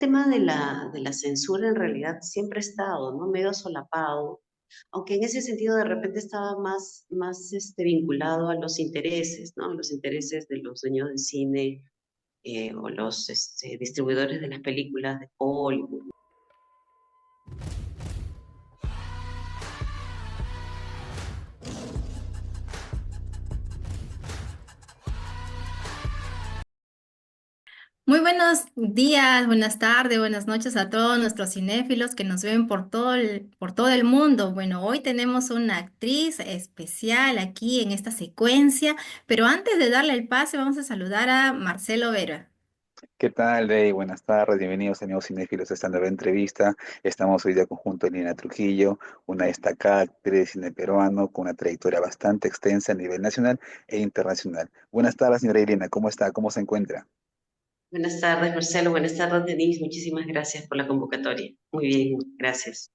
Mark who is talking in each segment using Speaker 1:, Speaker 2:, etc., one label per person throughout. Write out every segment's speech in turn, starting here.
Speaker 1: tema de la censura en realidad siempre ha estado, ¿no? Medio solapado, aunque en ese sentido de repente estaba más vinculado a los intereses, ¿no? Los intereses de los dueños del cine o los distribuidores de las películas de Hollywood.
Speaker 2: Muy buenos días, buenas tardes, buenas noches a todos nuestros cinéfilos que nos ven por todo el mundo. Bueno, hoy tenemos una actriz especial aquí en esta secuencia, pero antes de darle el pase vamos a saludar a Marcelo Vera.
Speaker 3: ¿Qué tal, Rey? Buenas tardes, bienvenidos a Nuevos Cinéfilos a esta nueva entrevista. Estamos hoy día conjunto de Lina Trujillo, una destacada actriz de cine peruano con una trayectoria bastante extensa a nivel nacional e internacional. Buenas tardes, señora Irina, ¿cómo está? ¿Cómo se encuentra?
Speaker 1: Buenas tardes, Marcelo. Buenas tardes, Denise. Muchísimas gracias por la convocatoria. Muy bien, gracias.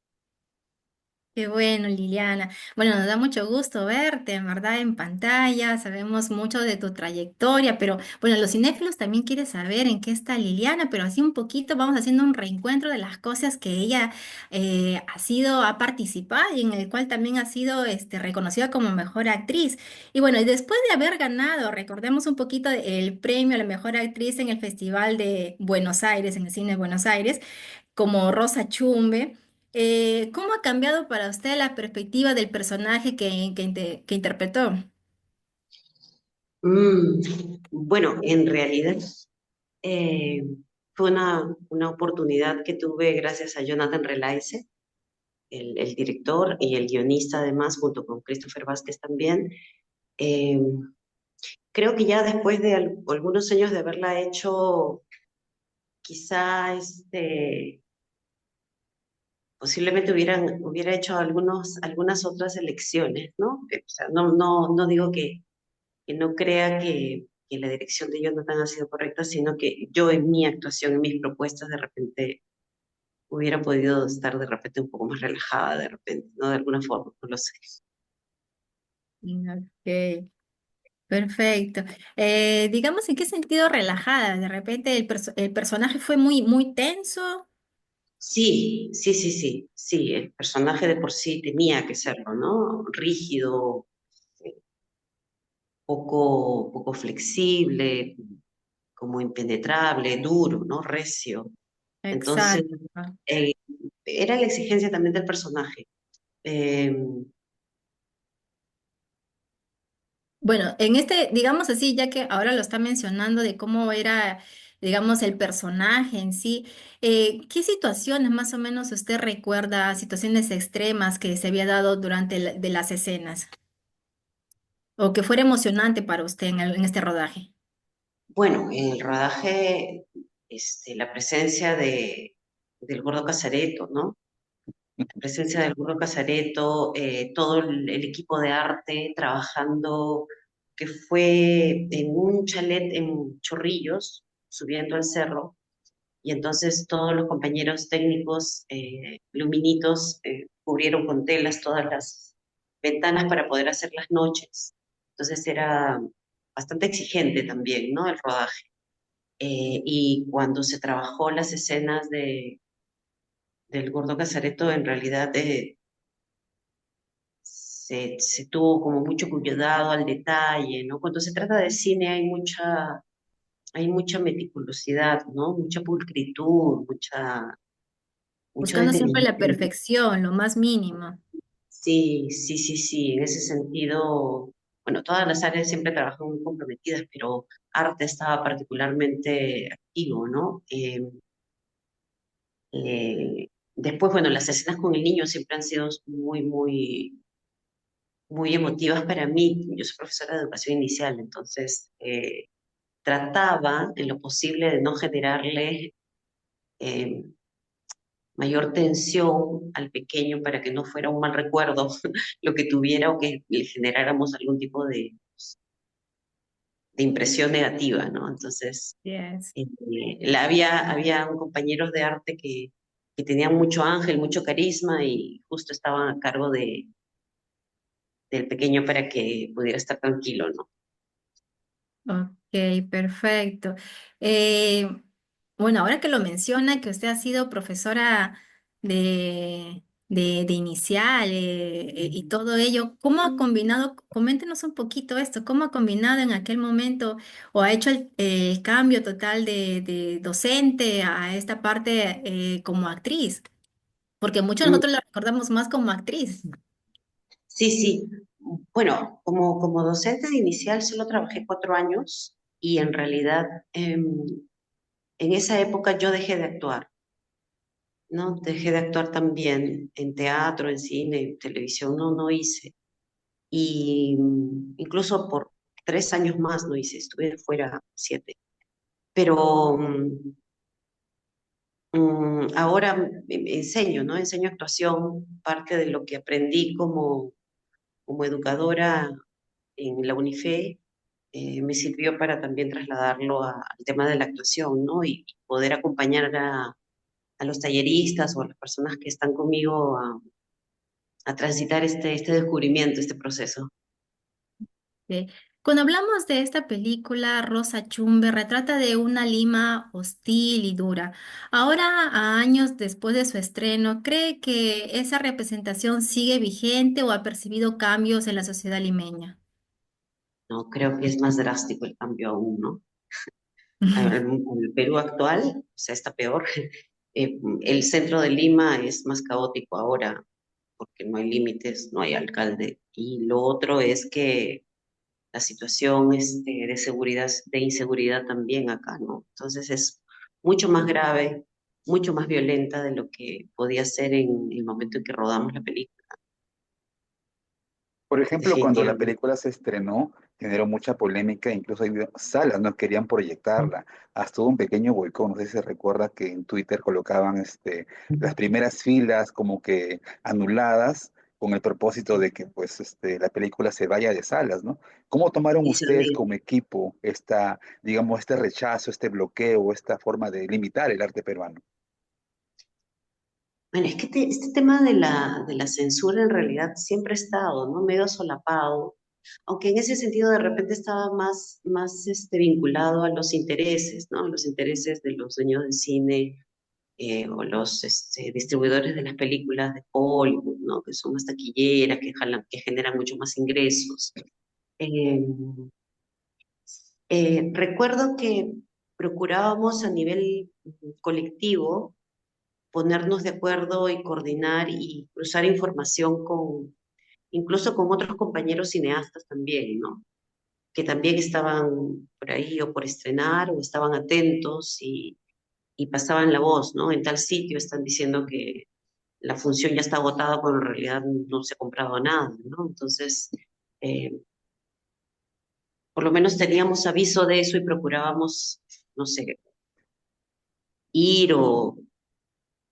Speaker 2: Qué bueno, Liliana. Bueno, nos da mucho gusto verte, en verdad, en pantalla. Sabemos mucho de tu trayectoria, pero bueno, los cinéfilos también quieren saber en qué está Liliana, pero así un poquito vamos haciendo un reencuentro de las cosas que ella ha participado y en el cual también ha sido reconocida como mejor actriz. Y bueno, y después de haber ganado, recordemos un poquito el premio a la mejor actriz en el Festival de Buenos Aires, en el cine de Buenos Aires, como Rosa Chumbe. ¿Cómo ha cambiado para usted la perspectiva del personaje que interpretó?
Speaker 1: Mm, bueno, en realidad eh, fue una oportunidad que tuve gracias a Jonathan Relaise, el director y el guionista además, junto con Christopher Vázquez también. Eh, Creo que ya después de algunos años de haberla hecho, quizá posiblemente hubiera hecho algunas otras elecciones, ¿no? O sea, no digo que no crea que la dirección de Jonathan ha sido correcta, sino que yo en mi actuación, en mis propuestas, de repente hubiera podido estar de repente un poco más relajada, de repente, ¿no? De alguna forma, no lo sé.
Speaker 2: Ok, perfecto. Digamos, ¿en qué sentido relajada? De repente el personaje fue muy tenso.
Speaker 1: Sí, el personaje de por sí tenía que serlo, ¿no? Rígido, poco flexible, como impenetrable, duro, ¿no? Recio. Entonces,
Speaker 2: Exacto.
Speaker 1: eh, era la exigencia también del personaje. Eh,
Speaker 2: Bueno, digamos así, ya que ahora lo está mencionando de cómo era, digamos, el personaje en sí, ¿qué situaciones más o menos usted recuerda, situaciones extremas que se había dado durante de las escenas? O que fuera emocionante para usted en este rodaje.
Speaker 1: bueno, en el rodaje, la presencia del Gordo Casareto, ¿no? La presencia del Gordo Casareto, todo el equipo de arte trabajando, que fue en un chalet en Chorrillos, subiendo al cerro, y entonces todos los compañeros técnicos, luminitos, cubrieron con telas todas las ventanas para poder hacer las noches. Entonces era bastante exigente también, ¿no? El rodaje. Y cuando se trabajó las escenas del Gordo Casareto, en realidad se tuvo como mucho cuidado al detalle, ¿no? Cuando se trata de cine hay mucha meticulosidad, ¿no? Mucha pulcritud, mucho
Speaker 2: Buscando siempre la
Speaker 1: detenimiento.
Speaker 2: perfección, lo más mínimo.
Speaker 1: Sí. En ese sentido, bueno, todas las áreas siempre trabajan muy comprometidas, pero arte estaba particularmente activo, ¿no? Después, bueno, las escenas con el niño siempre han sido muy emotivas para mí. Yo soy profesora de educación inicial, entonces trataba en lo posible de no generarle eh, mayor tensión al pequeño para que no fuera un mal recuerdo lo que tuviera o que le generáramos algún tipo de impresión negativa, ¿no? Entonces,
Speaker 2: Yes.
Speaker 1: había un compañeros de arte que tenían mucho ángel, mucho carisma y justo estaban a cargo del pequeño para que pudiera estar tranquilo, ¿no?
Speaker 2: Ok, perfecto. Eh, Bueno, ahora que lo menciona, que usted ha sido profesora de inicial y todo ello, ¿cómo ha combinado? Coméntenos un poquito esto, ¿cómo ha combinado en aquel momento o ha hecho el cambio total de docente a esta parte como actriz? Porque muchos de
Speaker 1: Mm,
Speaker 2: nosotros la recordamos más como actriz.
Speaker 1: sí, sí. Bueno, como docente de inicial solo trabajé 4 años y en realidad en esa época yo dejé de actuar, ¿no? Dejé de actuar también en teatro, en cine, en televisión, no hice. Y incluso por 3 años más no hice, estuve fuera 7. Pero ahora enseño, ¿no? Enseño actuación, parte de lo que aprendí como educadora en la UNIFE, me sirvió para también trasladarlo al tema de la actuación, ¿no? Y poder acompañar a los talleristas o a las personas que están conmigo a transitar este descubrimiento, este proceso.
Speaker 2: Eh, Cuando hablamos de esta película, Rosa Chumbe retrata de una Lima hostil y dura. Ahora, a años después de su estreno, ¿cree que esa representación sigue vigente o ha percibido cambios en la sociedad limeña?
Speaker 1: ¿No? Creo que es más drástico el cambio aún, ¿no? El Perú actual, o sea, está peor. El centro de Lima es más caótico ahora porque no hay límites, no hay alcalde. Y lo otro es que la situación de seguridad, de inseguridad también acá, ¿no? Entonces es mucho más grave, mucho más violenta de lo que podía ser en el momento en que rodamos la película,
Speaker 3: Por ejemplo, cuando la
Speaker 1: definitivamente.
Speaker 3: película se estrenó, generó mucha polémica, incluso hay salas no querían proyectarla. Hasta hubo un pequeño boicot, no sé si se recuerda que en Twitter colocaban las primeras filas como que anuladas con el propósito de que pues la película se vaya de salas, ¿no? ¿Cómo tomaron ustedes
Speaker 1: Discernir.
Speaker 3: como equipo digamos, este rechazo, este bloqueo, esta forma de limitar el arte peruano?
Speaker 1: Bueno, es que este tema de la censura en realidad siempre ha estado, ¿no? Medio solapado, aunque en ese sentido de repente estaba más vinculado a los intereses, ¿no? Los intereses de los dueños del cine o los distribuidores de las películas de Hollywood, ¿no? Que son más taquilleras, que generan mucho más ingresos. Eh, Recuerdo que procurábamos a nivel colectivo ponernos de acuerdo y coordinar y cruzar información incluso con otros compañeros cineastas también, ¿no? Que también estaban por ahí o por estrenar o estaban atentos y pasaban la voz, ¿no? En tal sitio están diciendo que la función ya está agotada cuando en realidad no se ha comprado nada, ¿no? Entonces, eh, por lo menos teníamos aviso de eso y procurábamos, no sé, ir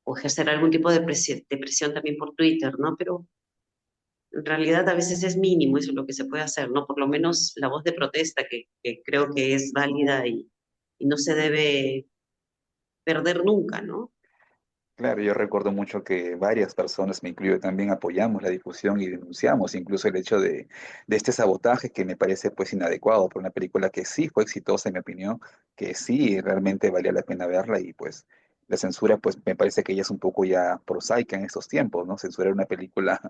Speaker 1: o ejercer algún tipo de presión también por Twitter, ¿no? Pero en realidad a veces es mínimo eso lo que se puede hacer, ¿no? Por lo menos la voz de protesta que creo que es válida y no se debe perder nunca, ¿no?
Speaker 3: Claro, yo recuerdo mucho que varias personas, me incluyo también, apoyamos la difusión y denunciamos incluso el hecho de este sabotaje que me parece pues inadecuado por una película que sí fue exitosa en mi opinión, que sí realmente valía la pena verla y pues la censura pues me parece que ya es un poco ya prosaica en estos tiempos, ¿no? Censurar una película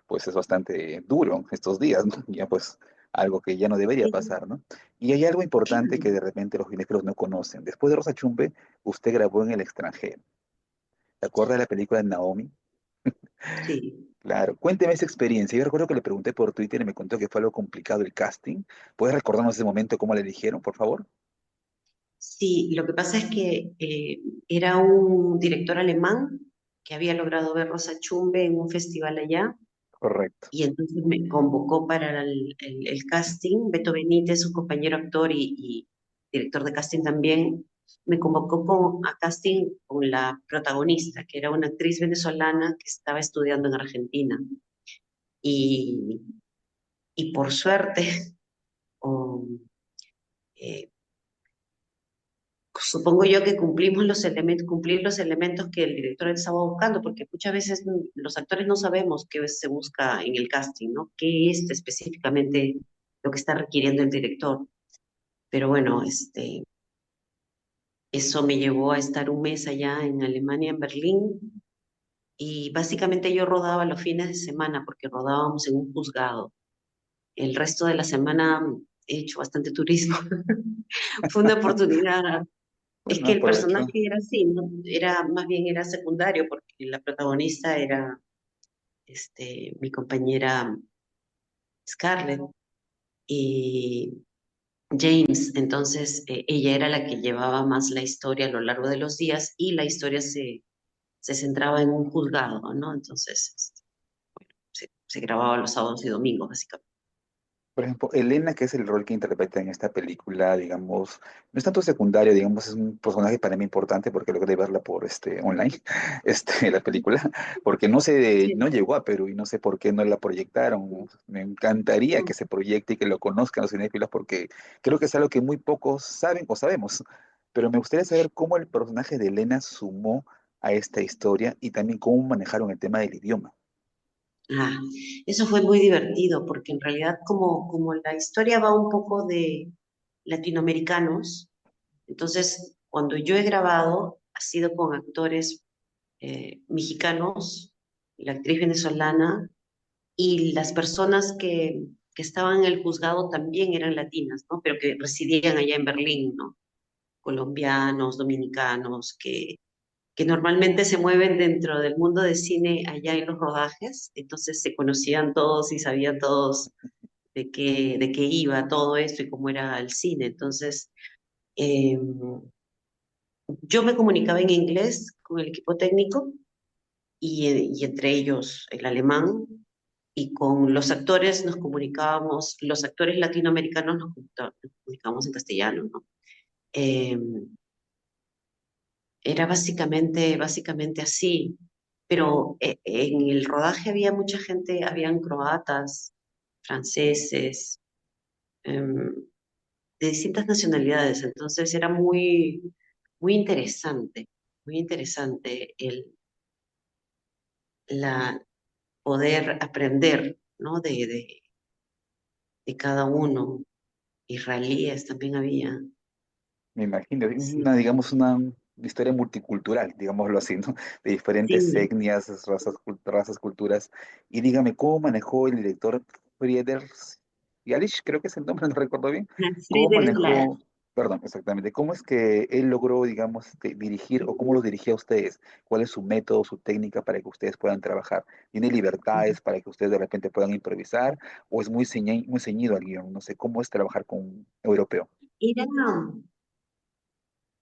Speaker 3: pues es bastante duro estos días, ¿no? Ya pues algo que ya no debería
Speaker 1: Sí,
Speaker 3: pasar, ¿no? Y hay algo importante que
Speaker 1: claro.
Speaker 3: de repente los cinéfilos no conocen. Después de Rosa Chumbe, usted grabó en el extranjero. ¿Te acuerdas de la película de Naomi?
Speaker 1: Sí.
Speaker 3: Claro, cuénteme esa experiencia. Yo recuerdo que le pregunté por Twitter y me contó que fue algo complicado el casting. ¿Puedes recordarnos ese momento cómo le eligieron, por favor?
Speaker 1: Sí, lo que pasa es que era un director alemán que había logrado ver Rosa Chumbe en un festival allá
Speaker 3: Correcto.
Speaker 1: y entonces me convocó para el casting. Beto Benítez, su compañero actor y director de casting también, me convocó a casting con la protagonista, que era una actriz venezolana que estaba estudiando en Argentina. Y, y por suerte, o, eh, supongo yo que cumplimos los elementos, cumplir los elementos que el director estaba buscando, porque muchas veces los actores no sabemos qué se busca en el casting, ¿no? ¿Qué es específicamente lo que está requiriendo el director? Pero bueno, Eso me llevó a estar un mes allá en Alemania, en Berlín, y básicamente yo rodaba los fines de semana porque rodábamos en un juzgado. El resto de la semana he hecho bastante turismo. Fue una oportunidad. Es
Speaker 3: Bueno,
Speaker 1: que el personaje
Speaker 3: aprovecho.
Speaker 1: era así, ¿no? Era, más bien era secundario porque la protagonista era mi compañera Scarlett y James. Entonces, ella era la que llevaba más la historia a lo largo de los días y la historia se centraba en un juzgado, ¿no? Entonces, se grababa los sábados y domingos, básicamente.
Speaker 3: Por ejemplo, Elena, que es el rol que interpreta en esta película, digamos, no es tanto secundario, digamos, es un personaje para mí importante porque logré verla por online, la película, porque
Speaker 1: Sí.
Speaker 3: no llegó a Perú y no sé por qué no la proyectaron. Me encantaría que se proyecte y que lo conozcan los cinéfilos porque creo que es algo que muy pocos saben o sabemos. Pero me gustaría saber cómo el personaje de Elena sumó a esta historia y también cómo manejaron el tema del idioma.
Speaker 1: Ah, eso fue muy divertido porque en realidad como la historia va un poco de latinoamericanos, entonces cuando yo he grabado ha sido con actores mexicanos, la actriz venezolana y las personas que estaban en el juzgado también eran latinas, ¿no? Pero que residían allá en Berlín, ¿no? Colombianos, dominicanos, que normalmente se mueven dentro del mundo de cine allá en los rodajes, entonces se conocían todos y sabían todos de qué iba todo esto y cómo era el cine. Entonces, eh, yo me comunicaba en inglés con el equipo técnico y entre ellos el alemán, y con los actores nos comunicábamos, los actores latinoamericanos nos comunicábamos en castellano, ¿no? Eh, Era básicamente así, pero en el rodaje había mucha gente, habían croatas, franceses, em, de distintas nacionalidades, entonces era muy interesante la poder aprender, ¿no? De cada uno. Israelíes también había,
Speaker 3: Me imagino,
Speaker 1: sí,
Speaker 3: digamos, una historia multicultural, digámoslo así, ¿no? De diferentes
Speaker 1: sí,
Speaker 3: etnias, razas, culturas. Y dígame, ¿cómo manejó el director Friedrich Yalich? Creo que es el nombre, no recuerdo bien. ¿Cómo
Speaker 1: Friedrich Lahr.
Speaker 3: manejó, perdón, exactamente, cómo es que él logró, digamos, dirigir o cómo los dirigía a ustedes? ¿Cuál es su método, su técnica para que ustedes puedan trabajar? ¿Tiene libertades para que ustedes de repente puedan improvisar? ¿O es muy ceñido al guión? No sé, ¿cómo es trabajar con un europeo?
Speaker 1: Era,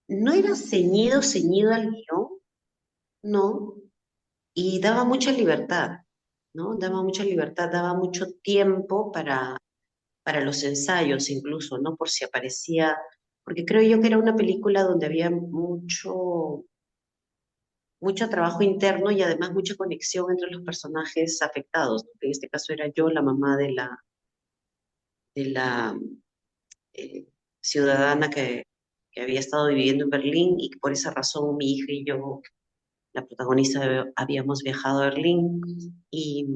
Speaker 1: no era ceñido al guión, no, y daba mucha libertad, ¿no? Daba mucha libertad, daba mucho tiempo para los ensayos incluso, ¿no? Por si aparecía, porque creo yo que era una película donde había mucho trabajo interno y además mucha conexión entre los personajes afectados, ¿no? Que en este caso era yo, la mamá de la eh, ciudadana que había estado viviendo en Berlín y que por esa razón mi hija y yo, la protagonista, habíamos viajado a Berlín y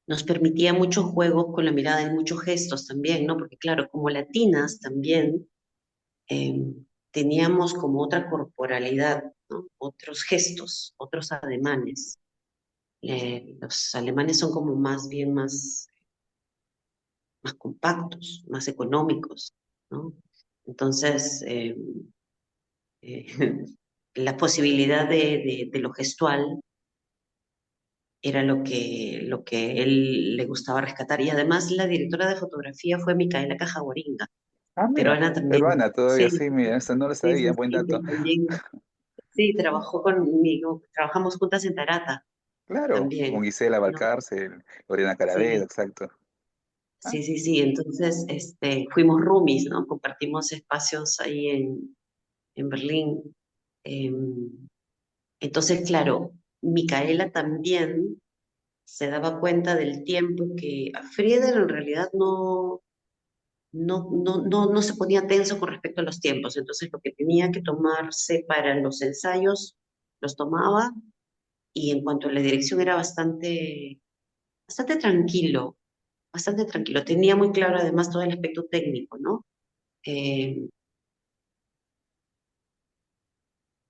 Speaker 1: nos permitía muchos juegos con la mirada y muchos gestos también, ¿no? Porque claro, como latinas también eh, teníamos como otra corporalidad, ¿no? Otros gestos, otros ademanes. Los alemanes son como más bien más compactos, más económicos, ¿no? Entonces, eh, la posibilidad de lo gestual era lo que él le gustaba rescatar. Y además la directora de fotografía fue Micaela Cajaguaringa,
Speaker 3: Ah, mira,
Speaker 1: peruana también.
Speaker 3: peruana todavía,
Speaker 1: Sí,
Speaker 3: sí, mira, eso no lo
Speaker 1: sí,
Speaker 3: sabía,
Speaker 1: sí,
Speaker 3: buen
Speaker 1: sí,
Speaker 3: dato.
Speaker 1: que también, sí, trabajó conmigo, trabajamos juntas en Tarata
Speaker 3: Claro, con
Speaker 1: también,
Speaker 3: Gisela
Speaker 1: ¿no?
Speaker 3: Valcárcel, Lorena Carabedo,
Speaker 1: Sí,
Speaker 3: exacto. Ah,
Speaker 1: sí. Entonces, fuimos roomies, ¿no? Compartimos espacios ahí en Berlín. Em, entonces, claro, Micaela también se daba cuenta del tiempo que a Frieder en realidad no se ponía tenso con respecto a los tiempos. Entonces, lo que tenía que tomarse para los ensayos, los tomaba, y en cuanto a la dirección era bastante tranquilo, bastante tranquilo. Tenía muy claro además todo el aspecto técnico, ¿no? Eh,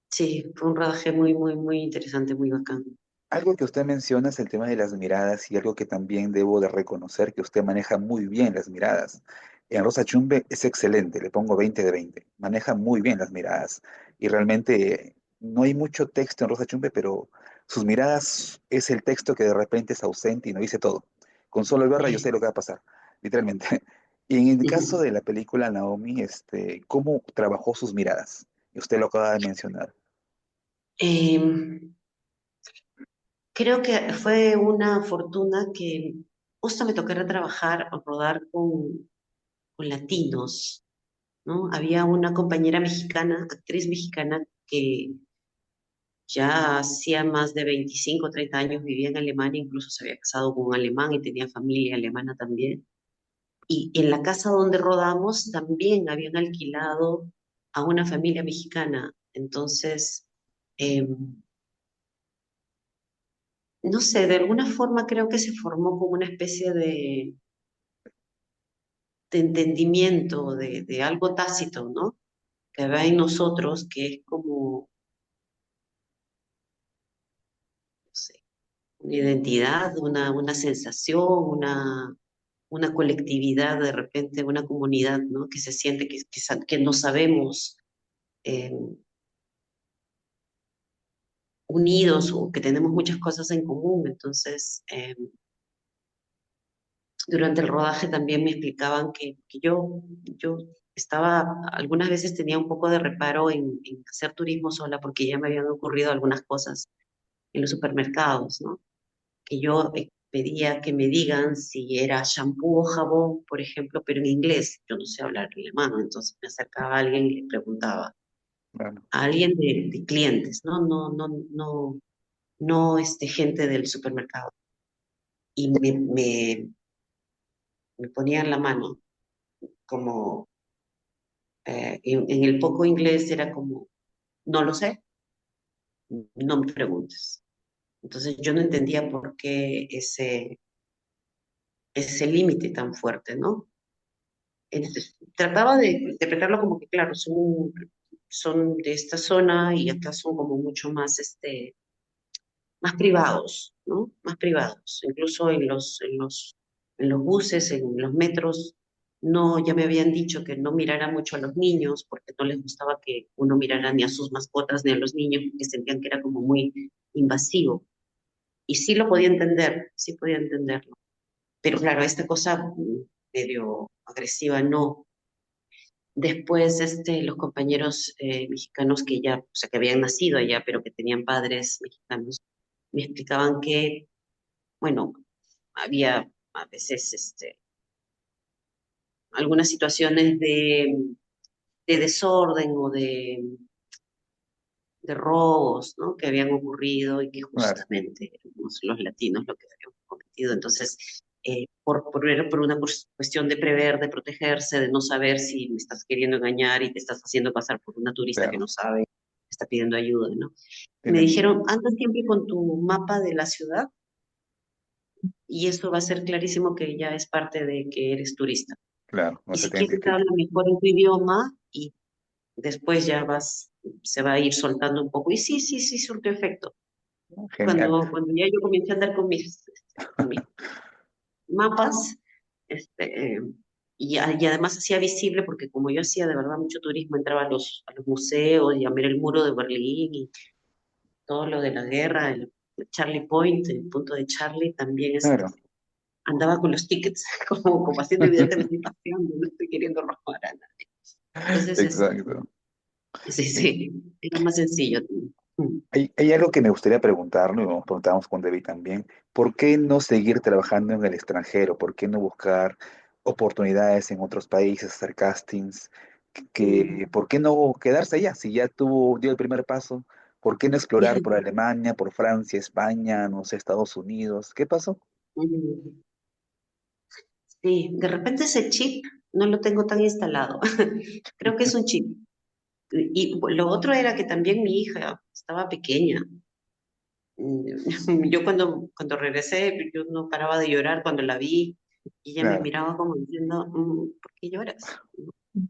Speaker 1: Sí, fue un rodaje muy, muy, muy interesante, muy bacán.
Speaker 3: Algo que usted menciona es el tema de las miradas y algo que también debo de reconocer que usted maneja muy bien las miradas. En Rosa Chumbe es excelente, le pongo 20 de 20. Maneja muy bien las miradas y realmente no hay mucho texto en Rosa Chumbe, pero sus miradas es el texto que de repente es ausente y no dice todo. Con solo verla yo sé lo que va a pasar, literalmente. Y en el caso de la película Naomi, ¿cómo trabajó sus miradas? Y usted lo acaba de mencionar.
Speaker 1: Em, Creo que fue una fortuna que justo me tocó trabajar o rodar con latinos, ¿no? Había una compañera mexicana, actriz mexicana, que ya hacía más de 25 o 30 años vivía en Alemania, incluso se había casado con un alemán y tenía familia alemana también. Y en la casa donde rodamos también habían alquilado a una familia mexicana. Entonces, no sé, de alguna forma creo que se formó como una especie de entendimiento, de algo tácito, ¿no? Que va en nosotros, que es como, no sé, una identidad, una sensación, una colectividad, de repente, una comunidad, ¿no? Que se siente que no sabemos eh, unidos o que tenemos muchas cosas en común. Entonces, durante el rodaje también me explicaban que yo estaba, algunas veces tenía un poco de reparo en hacer turismo sola porque ya me habían ocurrido algunas cosas en los supermercados, ¿no? Que yo pedía que me digan si era shampoo o jabón, por ejemplo, pero en inglés. Yo no sé hablar alemán, entonces me acercaba a alguien y le preguntaba.
Speaker 3: Bueno,
Speaker 1: A alguien de clientes, ¿no? No gente del supermercado. Y me ponían la mano, como en el poco inglés era como, no lo sé, no me preguntes. Entonces yo no entendía por qué ese límite tan fuerte, ¿no? Entonces, trataba de interpretarlo como que, claro, son de esta zona y acá son como mucho más, más privados, ¿no? Más privados. Incluso en los buses, en los metros, no, ya me habían dicho que no mirara mucho a los niños porque no les gustaba que uno mirara ni a sus mascotas ni a los niños porque sentían que era como muy invasivo. Y sí lo podía entender, sí podía entenderlo. Pero claro, esta cosa medio agresiva no. Después, los compañeros mexicanos que ya, o sea, que habían nacido allá, pero que tenían padres mexicanos, me explicaban que, bueno, había a veces algunas situaciones de desorden o de robos, ¿no? Que habían ocurrido y que
Speaker 3: claro.
Speaker 1: justamente éramos los latinos lo que habíamos cometido. Entonces, por una cuestión de prever, de protegerse, de no saber si me estás queriendo engañar y te estás haciendo pasar por una turista que
Speaker 3: Claro,
Speaker 1: no sabe, está pidiendo ayuda, ¿no? Me
Speaker 3: tienen,
Speaker 1: dijeron, anda siempre con tu mapa de la ciudad y eso va a ser clarísimo que ya es parte de que eres turista.
Speaker 3: claro, no
Speaker 1: Y
Speaker 3: se
Speaker 1: si
Speaker 3: te
Speaker 1: quieres
Speaker 3: identifica.
Speaker 1: hablar mejor en tu idioma y después ya se va a ir soltando un poco. Y sí, sí, sí, surtió efecto.
Speaker 3: Genial.
Speaker 1: Cuando ya yo comencé a andar con mis mapas, este, eh, y además hacía visible, porque como yo hacía de verdad mucho turismo, entraba a los museos y a ver el muro de Berlín y todo lo de la guerra, el Charlie Point, el punto de Charlie, también
Speaker 3: Claro,
Speaker 1: andaba con los tickets, como haciendo evidente me estoy paseando, no estoy queriendo robar a nadie. Entonces,
Speaker 3: exacto.
Speaker 1: sí,
Speaker 3: Hay,
Speaker 1: sí, era más sencillo. Mm.
Speaker 3: hay algo que me gustaría preguntarlo, y nos preguntamos con David también. ¿Por qué no seguir trabajando en el extranjero? ¿Por qué no buscar oportunidades en otros países, hacer castings?
Speaker 1: Mm.
Speaker 3: ¿Por qué no quedarse allá? Si ya dio el primer paso, ¿por qué no explorar por Alemania, por Francia, España, no sé, Estados Unidos? ¿Qué pasó?
Speaker 1: Mm. Sí, de repente ese chip no lo tengo tan instalado. Creo que es un chip. Y lo otro era que también mi hija estaba pequeña. Yo cuando regresé, yo no paraba de llorar cuando la vi y ella me
Speaker 3: Claro.
Speaker 1: miraba como diciendo, ¿por qué lloras?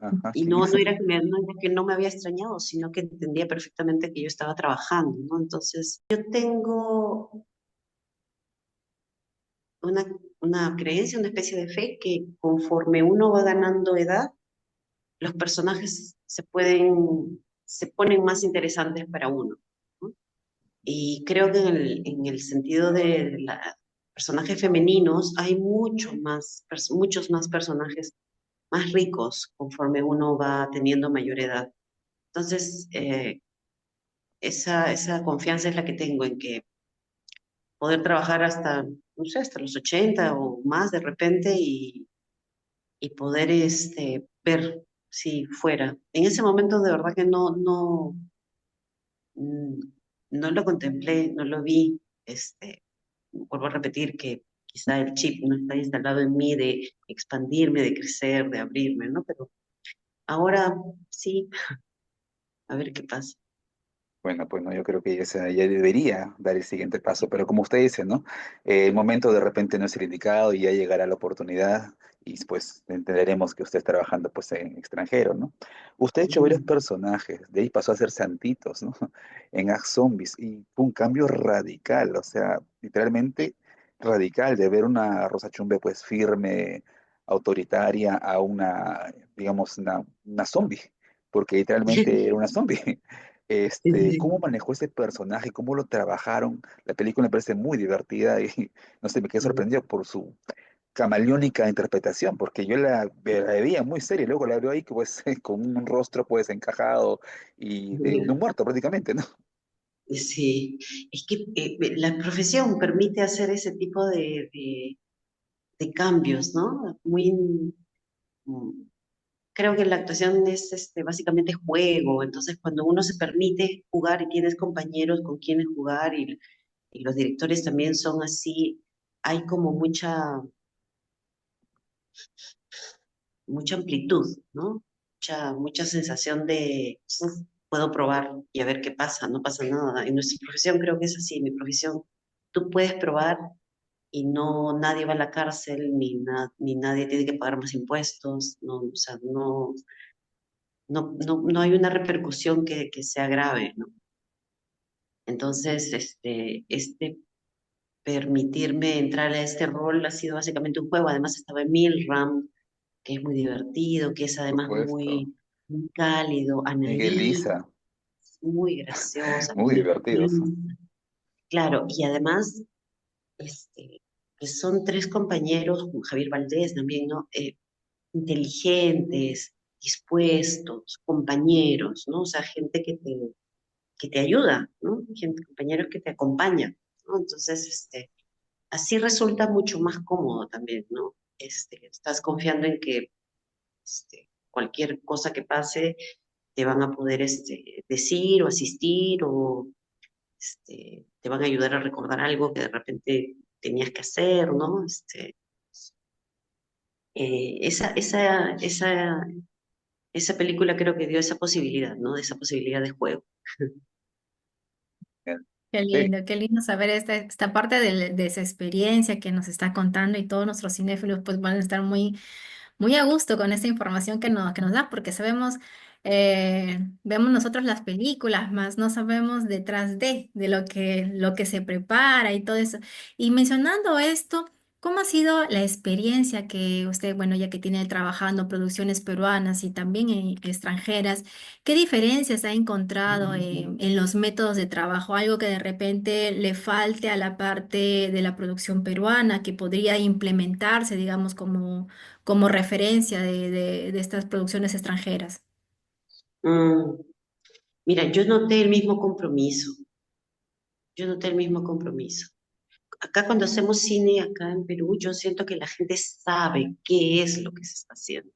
Speaker 3: Ajá,
Speaker 1: Y
Speaker 3: sí.
Speaker 1: no, no me había extrañado, sino que entendía perfectamente que yo estaba trabajando, ¿no? Entonces, yo tengo una, una creencia, una especie de fe que conforme uno va ganando edad, los personajes se ponen más interesantes para uno, ¿no? Y creo que en el sentido de los personajes femeninos hay muchos más personajes más ricos conforme uno va teniendo mayor edad. Entonces, esa confianza es la que tengo en que poder trabajar hasta, no sé, hasta los 80 o más de repente y poder ver si fuera. En ese momento de verdad que mm, no lo contemplé, no lo vi. Vuelvo a repetir que quizá el chip no está instalado en mí de expandirme, de crecer, de abrirme, ¿no? Pero ahora sí, a ver qué pasa.
Speaker 3: Bueno, pues no, yo creo que ya debería dar el siguiente paso, pero como usted dice, ¿no? El momento de repente no es el indicado y ya llegará la oportunidad y pues entenderemos que usted está trabajando pues en extranjero, ¿no? Usted ha hecho varios
Speaker 1: Mm.
Speaker 3: personajes, de ahí pasó a ser Santitos, ¿no? En Act Zombies y fue un cambio radical, o sea, literalmente radical de ver una Rosa Chumbe pues firme, autoritaria a una, digamos, una zombie, porque literalmente era una zombie. ¿Cómo
Speaker 1: Sí.
Speaker 3: manejó ese personaje? ¿Cómo lo trabajaron? La película me parece muy divertida y no sé, me quedé
Speaker 1: Mm.
Speaker 3: sorprendido por su camaleónica interpretación, porque yo la veía muy seria y luego la veo ahí que pues con un rostro pues encajado y de un muerto prácticamente, ¿no?
Speaker 1: Sí, es que la profesión permite hacer ese tipo de cambios, ¿no? Mm, creo que la actuación es básicamente juego, entonces cuando uno se permite jugar y tienes compañeros con quienes jugar y los directores también son así, hay como mucha amplitud, ¿no? Mucha sensación de puedo probar y a ver qué pasa, no pasa nada. En nuestra profesión creo que es así, en mi profesión tú puedes probar y no nadie va a la cárcel ni nadie tiene que pagar más impuestos, no, o sea, no hay una repercusión que sea grave, ¿no? Entonces, permitirme entrar a este rol ha sido básicamente un juego. Además estaba en Milram, que es muy divertido, que es
Speaker 3: Por
Speaker 1: además
Speaker 3: supuesto.
Speaker 1: muy cálido,
Speaker 3: Miguel
Speaker 1: Annalise,
Speaker 3: Lisa,
Speaker 1: muy graciosa,
Speaker 3: muy
Speaker 1: muy
Speaker 3: divertidos.
Speaker 1: intensa. Claro, y además, que son tres compañeros, con Javier Valdés también, ¿no? Inteligentes, dispuestos, compañeros, ¿no? O sea, gente que te ayuda, ¿no? Gente, compañeros que te acompañan, ¿no? Entonces, así resulta mucho más cómodo también, ¿no? Estás confiando en que cualquier cosa que pase te van a poder decir o asistir o te van a ayudar a recordar algo que de repente tenías que hacer, ¿no? Esa película creo que dio esa posibilidad, ¿no? De esa posibilidad de juego.
Speaker 3: Sí,
Speaker 2: Qué lindo saber esta parte de esa experiencia que nos está contando y todos nuestros cinéfilos pues van a estar muy a gusto con esta información que nos da, porque sabemos, vemos nosotros las películas, más no sabemos detrás de lo que se prepara y todo eso. Y mencionando esto, ¿cómo ha sido la experiencia que usted, bueno, ya que tiene trabajando producciones peruanas y también extranjeras, qué diferencias ha encontrado en los métodos de trabajo? Algo que de repente le falte a la parte de la producción peruana, que podría implementarse, digamos, como referencia de estas producciones extranjeras.
Speaker 1: Mm, mira, yo noté el mismo compromiso. Acá cuando hacemos cine, acá en Perú, yo siento que la gente sabe qué es lo que se está haciendo,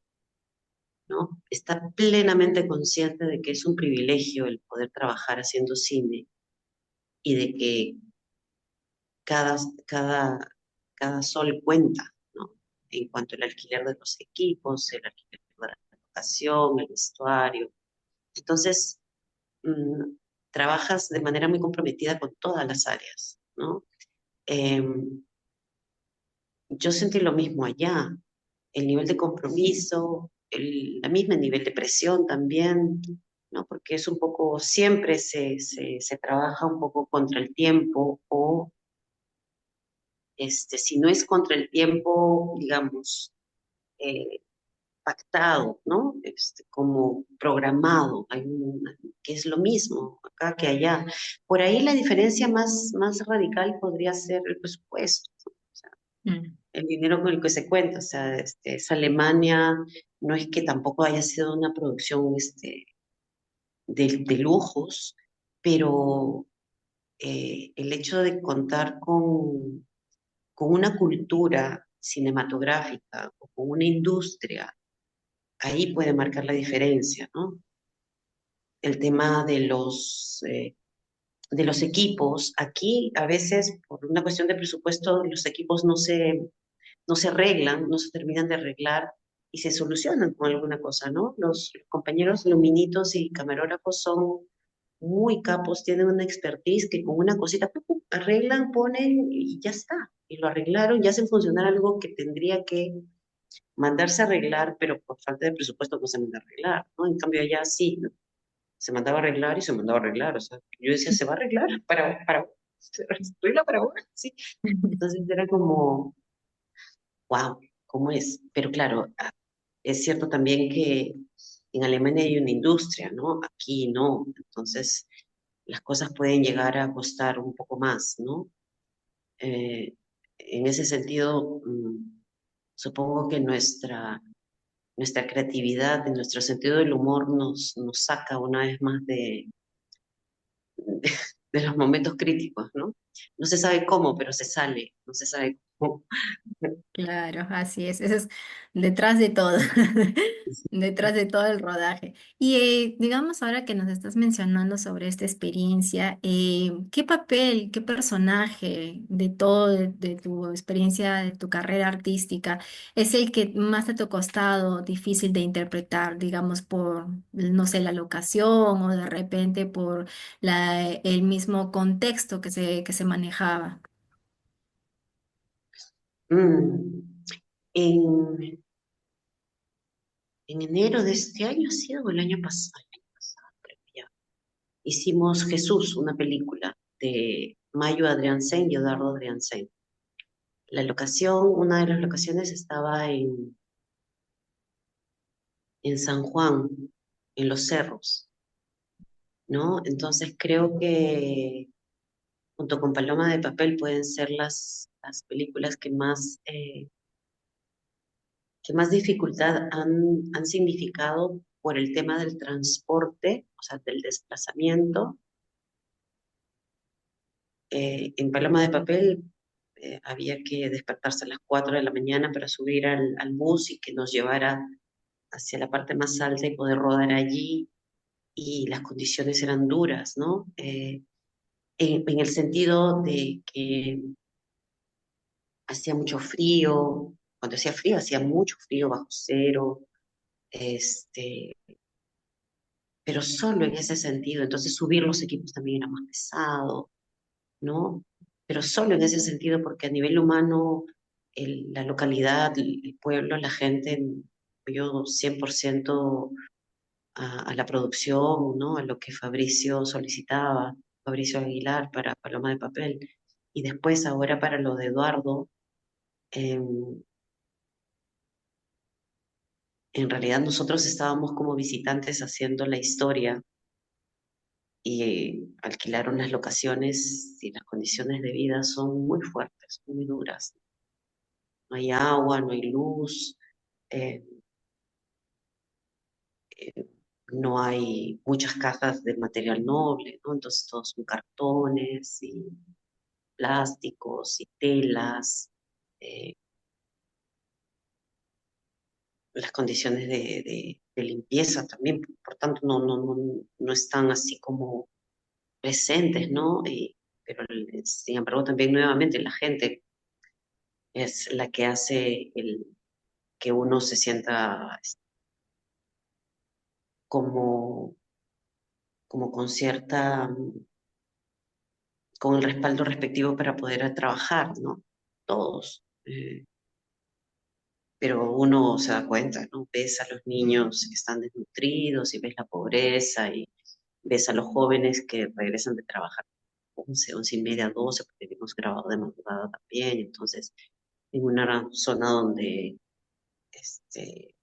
Speaker 1: ¿no? Está plenamente consciente de que es un privilegio el poder trabajar haciendo cine y de que cada, cada, cada sol cuenta, ¿no? En cuanto al alquiler de los equipos, el alquiler de la locación, el vestuario. Entonces, mm, trabajas de manera muy comprometida con todas las áreas, ¿no? Yo sentí lo mismo allá, el nivel de compromiso, la misma nivel de presión también, ¿no? Porque es un poco, siempre se trabaja un poco contra el tiempo o si no es contra el tiempo, digamos, eh, pactado, ¿no? Como programado, que es lo mismo acá que allá. Por ahí la diferencia más radical podría ser el presupuesto, ¿no? O sea,
Speaker 2: Mm.
Speaker 1: el dinero con el que se cuenta, o sea, es Alemania, no es que tampoco haya sido una producción de lujos, pero el hecho de contar con una cultura cinematográfica o con una industria, ahí puede marcar la diferencia, ¿no? El tema de los equipos, aquí a veces por una cuestión de presupuesto los equipos no se arreglan, no se terminan de arreglar y se solucionan con alguna cosa, ¿no? Los compañeros luminitos y camarógrafos son muy capos, tienen una expertise que con una cosita arreglan, ponen y ya está. Y lo arreglaron y hacen funcionar algo que tendría que mandarse a arreglar, pero por falta de presupuesto no se manda a arreglar, ¿no? En cambio allá sí, ¿no? Se mandaba a arreglar y se mandaba a arreglar. O sea, yo decía, ¿se va a arreglar? ¿Se arregla para ahora? Sí. Entonces era como, wow, ¿cómo es? Pero claro, es cierto también que en Alemania hay una industria, ¿no? Aquí no. Entonces las cosas pueden llegar a costar un poco más, ¿no? Eh, en ese sentido, supongo que nuestra creatividad y nuestro sentido del humor nos saca una vez más de los momentos críticos, ¿no? No se sabe cómo, pero se sale, no se sabe cómo.
Speaker 2: Claro, así es. Eso es detrás de todo, detrás de todo el rodaje. Y digamos, ahora que nos estás mencionando sobre esta experiencia, ¿qué papel, qué personaje de todo, de tu experiencia, de tu carrera artística, es el que más te ha costado difícil de interpretar, digamos, por, no sé, la locación o de repente por el mismo contexto que se manejaba?
Speaker 1: Mm. En, en enero de este año, ha sido o el año pasado, creo que ya, hicimos Jesús, una película de Mayo Adriansen y Eduardo Adriansen. La locación, una de las locaciones estaba en San Juan, en los cerros, ¿no? Entonces creo que junto con Paloma de Papel pueden ser las películas que más dificultad han significado por el tema del transporte, o sea, del desplazamiento. En Paloma de Papel había que despertarse a las 4 de la mañana para subir al bus y que nos llevara hacia la parte más alta y poder rodar allí, y las condiciones eran duras, ¿no? En el sentido de que hacía mucho frío, cuando hacía frío, hacía mucho frío, bajo cero, este, pero solo en ese sentido. Entonces subir los equipos también era más pesado, ¿no? Pero solo en ese sentido, porque a nivel humano, la localidad, el pueblo, la gente, yo 100% a la producción, ¿no? A lo que Fabricio solicitaba, Fabricio Aguilar para Paloma de Papel. Y después ahora para lo de Eduardo, en realidad nosotros estábamos como visitantes haciendo la historia y alquilaron las locaciones y las condiciones de vida son muy fuertes, muy duras. No hay agua, no hay luz, eh, eh, no hay muchas cajas de material noble, ¿no? Entonces todos son cartones y plásticos y telas. eh, las condiciones de limpieza también, por tanto, no están así como presentes, ¿no? Pero sin embargo, también nuevamente la gente es la que hace que uno se sienta como, como con con el respaldo respectivo para poder trabajar, ¿no? Todos. pero uno se da cuenta, ¿no? Ves a los niños que están desnutridos y ves la pobreza y ves a los jóvenes que regresan de trabajar 11, 11:30, 12, porque hemos grabado de madrugada también, entonces en una zona donde este,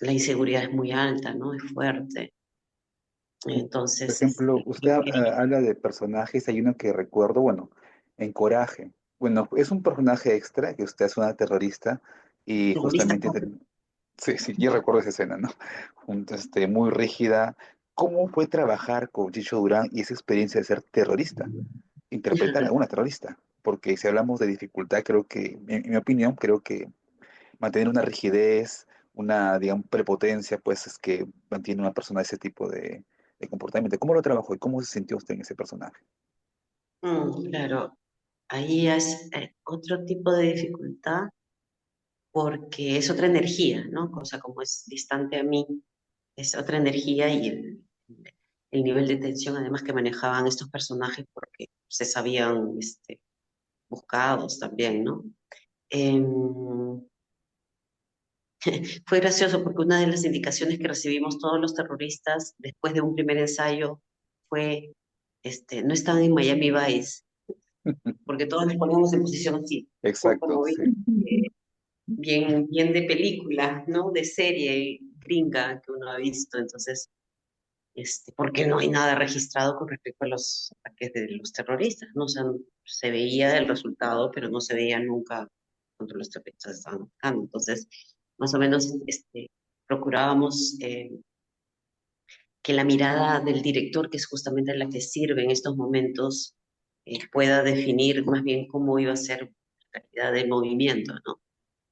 Speaker 1: la inseguridad es muy alta, ¿no? Es fuerte.
Speaker 3: Por
Speaker 1: Entonces,
Speaker 3: ejemplo, usted
Speaker 1: creo que
Speaker 3: habla de personajes, hay uno que recuerdo, bueno, en Coraje. Bueno, es un personaje extra que usted es una terrorista y
Speaker 1: terrorista,
Speaker 3: justamente, sí, sí, yo recuerdo esa escena, ¿no? Muy rígida. ¿Cómo fue trabajar con Chicho Durán y esa experiencia de ser terrorista? Interpretar a una terrorista. Porque si hablamos de dificultad, creo que, en mi opinión, creo que mantener una rigidez, una, digamos, prepotencia, pues es que mantiene una persona ese tipo de comportamiento. ¿Cómo lo trabajó y cómo se sintió usted en ese personaje?
Speaker 1: claro, ahí es otro tipo de dificultad porque es otra energía, ¿no? Cosa como es distante a mí, es otra energía y el nivel de tensión además que manejaban estos personajes porque se sabían buscados también, ¿no? Em, Fue gracioso porque una de las indicaciones que recibimos todos los terroristas después de un primer ensayo fue, no estaban en Miami Vice, porque todos nos poníamos en posición así,
Speaker 3: Exacto,
Speaker 1: como
Speaker 3: sí.
Speaker 1: bien, bien de película, ¿no? De serie gringa que uno ha visto. Entonces, porque no hay nada registrado con respecto a los ataques de los terroristas, ¿no? O sea, se veía el resultado, pero no se veía nunca cuando los terroristas estaban atacando. Entonces, más o menos, procurábamos que la mirada del director, que es justamente la que sirve en estos momentos, pueda definir más bien cómo iba a ser la calidad del movimiento, ¿no?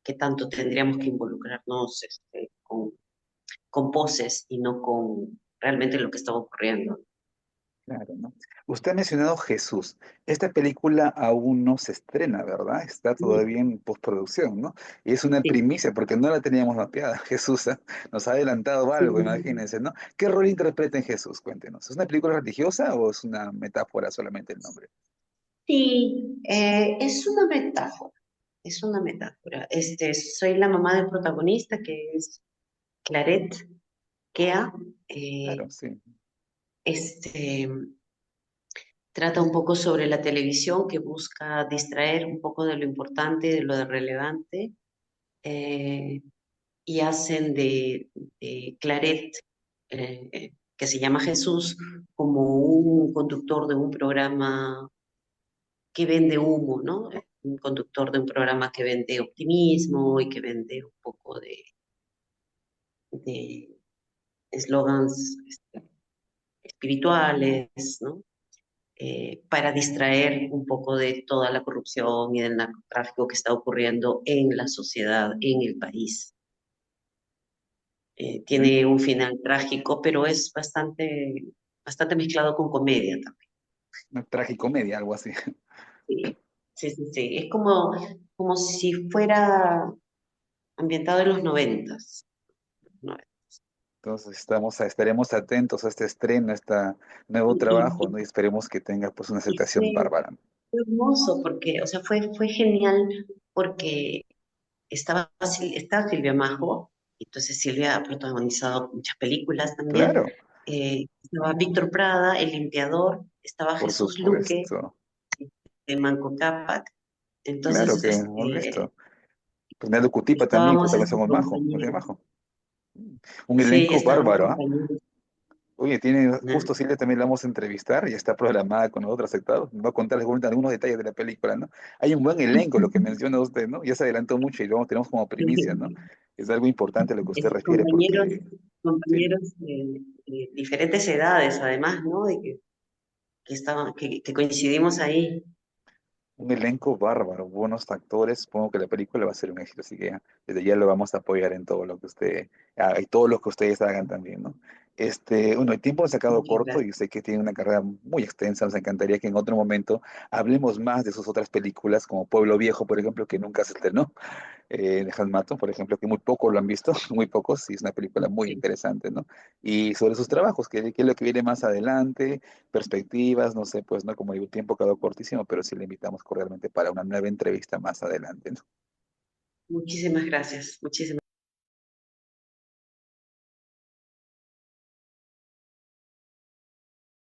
Speaker 1: Qué tanto tendríamos que involucrarnos con poses y no con realmente lo que estaba ocurriendo.
Speaker 3: Claro, ¿no? Usted ha mencionado Jesús. Esta película aún no se estrena, ¿verdad? Está
Speaker 1: Sí,
Speaker 3: todavía en postproducción, ¿no? Y es una
Speaker 1: sí,
Speaker 3: primicia porque no la teníamos mapeada. Jesús, ¿ah? Nos ha adelantado algo,
Speaker 1: sí.
Speaker 3: imagínense, ¿no? ¿Qué rol interpreta en Jesús? Cuéntenos. ¿Es una película religiosa o es una metáfora solamente el nombre?
Speaker 1: Sí, es una metáfora, es una metáfora. Soy la mamá del protagonista, que es Claret Kea.
Speaker 3: Claro,
Speaker 1: Eh,
Speaker 3: sí.
Speaker 1: este, Trata un poco sobre la televisión que busca distraer un poco de lo importante, de lo relevante, eh, y hacen de Claret, que se llama Jesús, como un conductor de un programa que vende humo, ¿no? Un conductor de un programa que vende optimismo y que vende un poco de eslogans espirituales, ¿no? Para distraer un poco de toda la corrupción y del narcotráfico que está ocurriendo en la sociedad, en el país.
Speaker 3: Mm,
Speaker 1: Tiene un final trágico, pero es bastante, bastante mezclado con comedia también.
Speaker 3: una tragicomedia, algo así.
Speaker 1: Sí, sí, sí, sí. Es como si fuera ambientado en los 90. ¿No?
Speaker 3: Entonces estaremos atentos a este estreno, a este nuevo trabajo,
Speaker 1: Y,
Speaker 3: ¿no? Y esperemos que tenga pues una
Speaker 1: y
Speaker 3: aceptación bárbara.
Speaker 1: fue hermoso porque, o sea, fue genial porque estaba Silvia Majo, y entonces Silvia ha protagonizado muchas películas también.
Speaker 3: Claro,
Speaker 1: Estaba Víctor Prada, El Limpiador, estaba
Speaker 3: por
Speaker 1: Jesús Luque,
Speaker 3: supuesto.
Speaker 1: de Manco Cápac.
Speaker 3: Entonces, claro
Speaker 1: Entonces,
Speaker 3: que hemos visto. Pues Nelo Cutipa también,
Speaker 1: estábamos
Speaker 3: protagonizó con Majo, no sé,
Speaker 1: compañeros.
Speaker 3: Majo. Un
Speaker 1: Sí,
Speaker 3: elenco
Speaker 1: estábamos
Speaker 3: bárbaro, ¿ah?
Speaker 1: compañeros.
Speaker 3: Oye, tiene,
Speaker 1: ¿No?
Speaker 3: justo Silvia también la vamos a entrevistar y está programada con nosotros aceptados. Nos va a contar algunos detalles de la película, ¿no? Hay un buen elenco, lo que menciona usted, ¿no? Ya se adelantó mucho y lo tenemos como primicia, ¿no? Es algo importante a lo que usted refiere,
Speaker 1: Compañeros,
Speaker 3: porque sí,
Speaker 1: compañeros de diferentes edades, además, ¿no? Que coincidimos ahí.
Speaker 3: un elenco bárbaro, buenos actores. Supongo que la película va a ser un éxito, así que desde ya lo vamos a apoyar en todo lo que usted haga y todo lo que ustedes hagan también, ¿no? Bueno, el tiempo nos ha sacado
Speaker 1: Muchas
Speaker 3: corto
Speaker 1: gracias.
Speaker 3: y sé que tiene una carrera muy extensa. Nos encantaría que en otro momento hablemos más de sus otras películas, como Pueblo Viejo, por ejemplo, que nunca se estrenó. De Hans Mato, por ejemplo, que muy pocos lo han visto, muy pocos, y es una película muy
Speaker 1: Sí.
Speaker 3: interesante, ¿no? Y sobre sus trabajos, qué es lo que viene más adelante, perspectivas, no sé, pues, ¿no? Como digo, el tiempo quedó cortísimo, pero sí le invitamos cordialmente para una nueva entrevista más adelante, ¿no?
Speaker 1: Muchísimas gracias, muchísimas